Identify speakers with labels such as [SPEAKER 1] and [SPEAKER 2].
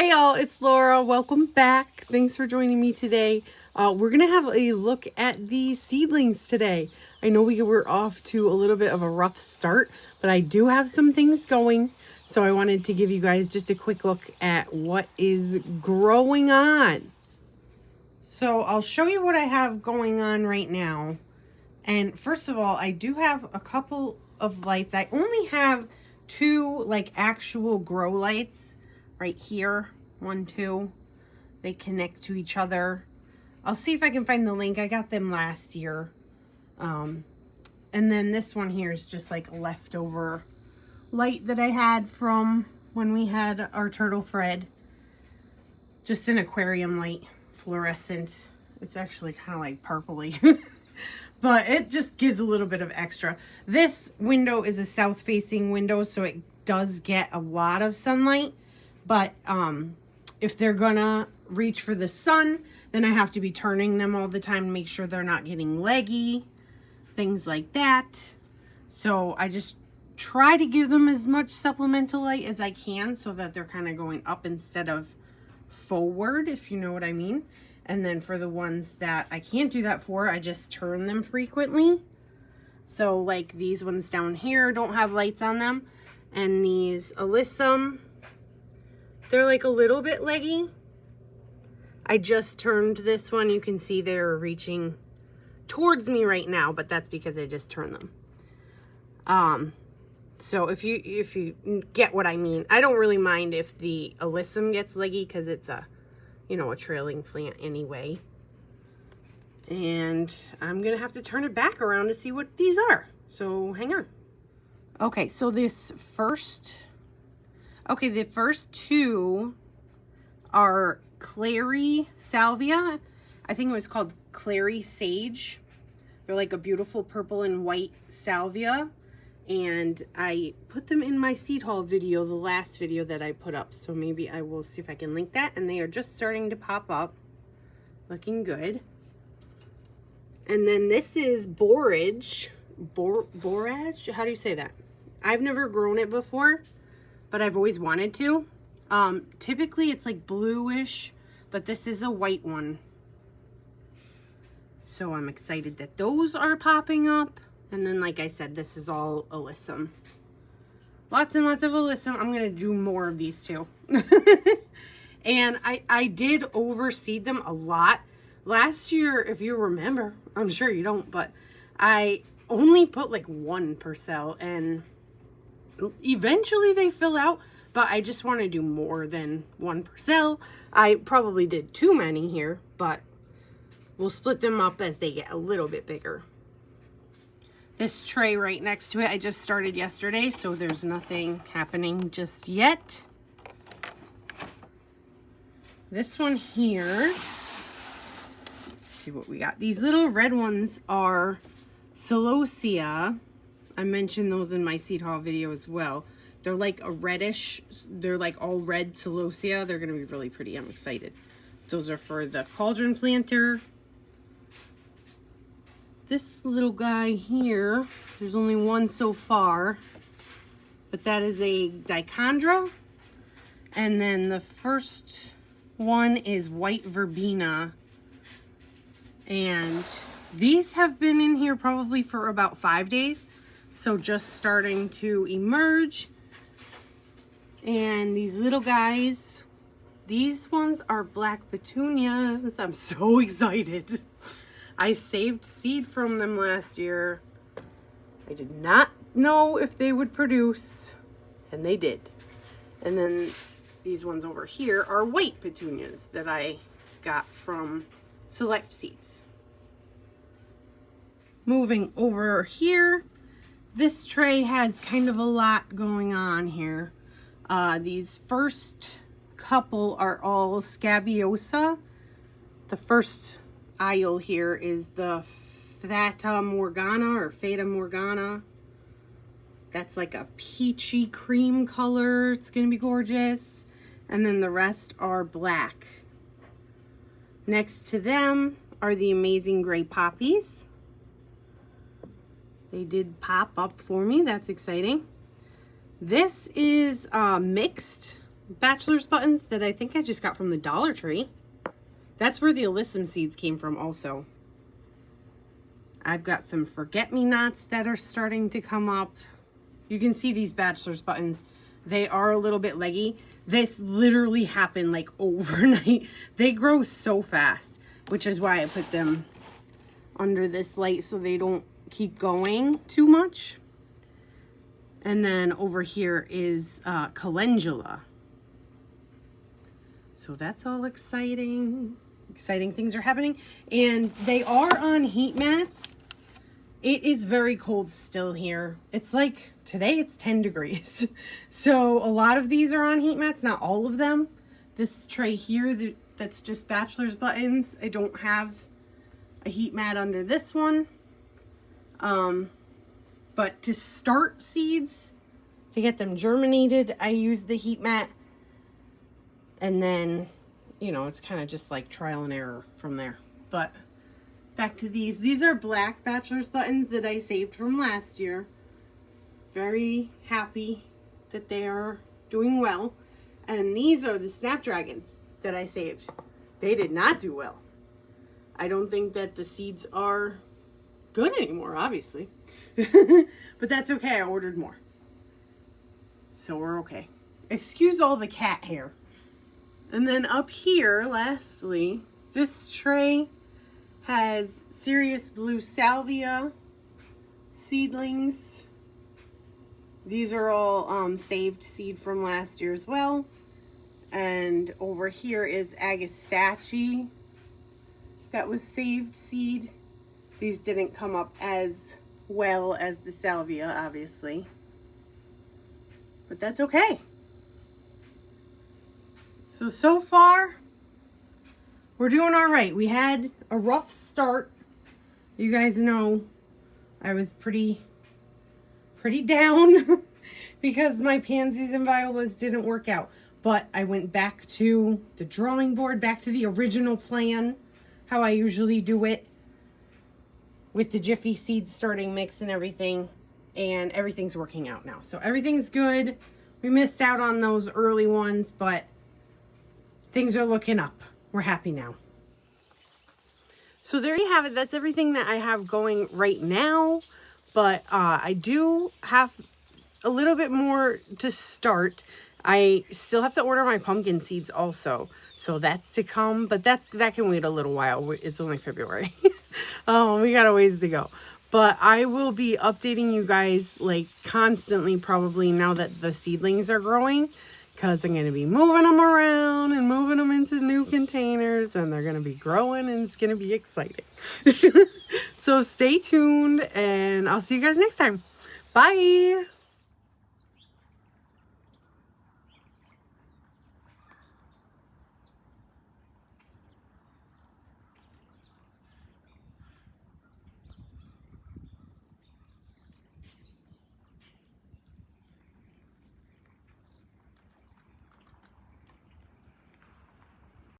[SPEAKER 1] Hi y'all, it's Laura. Welcome back. Thanks for joining me today. We're going to have a look at these seedlings today. I know we were off to a little bit of a rough start, but I do have some things going. So I wanted to give you guys just a quick look at what is growing on. So I'll show you what I have going on right now. And first of all, I do have a couple of lights. I only have two like actual grow lights right here. 1, 2. They connect to each other. I'll see if I can find the link. I got them last year. And then this one here is just like leftover light that I had from when we had our turtle Fred. Just an aquarium light, fluorescent. It's actually kind of like purpley. But it just gives a little bit of extra. This window is a south facing window, so it does get a lot of sunlight. But if they're gonna reach for the sun, then I have to be turning them all the time to make sure they're not getting leggy, things like that. So I just try to give them as much supplemental light as I can so that they're kind of going up instead of forward, if you know what I mean. And then for the ones that I can't do that for, I just turn them frequently. So like these ones down here don't have lights on them. And these alyssum, they're like a little bit leggy. I just turned this one. You can see they're reaching towards me right now, but that's because I just turned them. So if you get what I mean, I don't really mind if the alyssum gets leggy because it's a trailing plant anyway. And I'm gonna have to turn it back around to see what these are. So hang on. Okay, so the first two are clary salvia. I think it was called clary sage. They're like a beautiful purple and white salvia. And I put them in my seed haul video, the last video that I put up. So maybe I will see if I can link that. And they are just starting to pop up. Looking good. And then this is borage. Borage? How do you say that? I've never grown it before, but I've always wanted to. Typically it's like bluish, but this is a white one. So I'm excited that those are popping up. And then, like I said, this is all alyssum. Lots and lots of alyssum. I'm going to do more of these too. And I did overseed them a lot. Last year, if you remember, I'm sure you don't, but I only put like 1 per cell. And eventually they fill out, but I just want to do more than 1 per cell. I probably did too many here, but we'll split them up as they get a little bit bigger. This tray right next to it, I just started yesterday, so there's nothing happening just yet. This one here, let's see what we got. These little red ones are celosia. I mentioned those in my seed haul video as well. They're like a reddish, they're like all red celosia. They're gonna be really pretty, I'm excited. Those are for the cauldron planter. This little guy here, there's only one so far, but that is a dichondra. And then the first one is white verbena. And these have been in here probably for about 5 days. So just starting to emerge. And these little guys, these ones are black petunias. I'm so excited. I saved seed from them last year. I did not know if they would produce, and they did. And then these ones over here are white petunias that I got from Select Seeds. Moving over here, this tray has kind of a lot going on here. These first couple are all scabiosa. The first aisle here is the Fata Morgana. That's like a peachy cream color. It's gonna be gorgeous. And then the rest are black. Next to them are the amazing gray poppies. They did pop up for me. That's exciting. This is mixed. bachelor's buttons that I think I just got from the Dollar Tree. That's where the alyssum seeds came from also. I've got some forget-me-nots that are starting to come up. You can see these bachelor's buttons. They are a little bit leggy. This literally happened like overnight. They grow so fast, which is why I put them under this light so they don't keep going too much. And then over here is calendula. So that's all exciting. Exciting things are happening. And they are on heat mats. It is very cold still here. It's like, today it's 10 degrees. So a lot of these are on heat mats, not all of them. This tray here, that's just bachelor's buttons. I don't have a heat mat under this one. But to start seeds, to get them germinated, I use the heat mat. And then, you know, it's kind of just like trial and error from there. But back to these. These are black bachelor's buttons that I saved from last year. Very happy that they are doing well. And these are the snapdragons that I saved. They did not do well. I don't think that the seeds are good anymore, obviously. But that's okay, I ordered more. So we're okay. Excuse all the cat hair. And then up here, lastly, this tray has Serious Blue Salvia seedlings. These are all saved seed from last year as well. And over here is Agastache. That was saved seed. These didn't come up as well as the salvia, obviously. But that's okay. So far, we're doing all right. We had a rough start. You guys know I was pretty down because my pansies and violas didn't work out. But I went back to the drawing board, back to the original plan, how I usually do it, with the Jiffy seed starting mix and everything. And everything's working out now. So everything's good. We missed out on those early ones, but things are looking up. We're happy now. So there you have it. That's everything that I have going right now. But I do have a little bit more to start. I still have to order my pumpkin seeds also. So that's to come. But that can wait a little while. It's only February. We got a ways to go. But I will be updating you guys like constantly probably now that the seedlings are growing. Because I'm going to be moving them around and moving them into new containers. And they're going to be growing and it's going to be exciting. So stay tuned and I'll see you guys next time. Bye.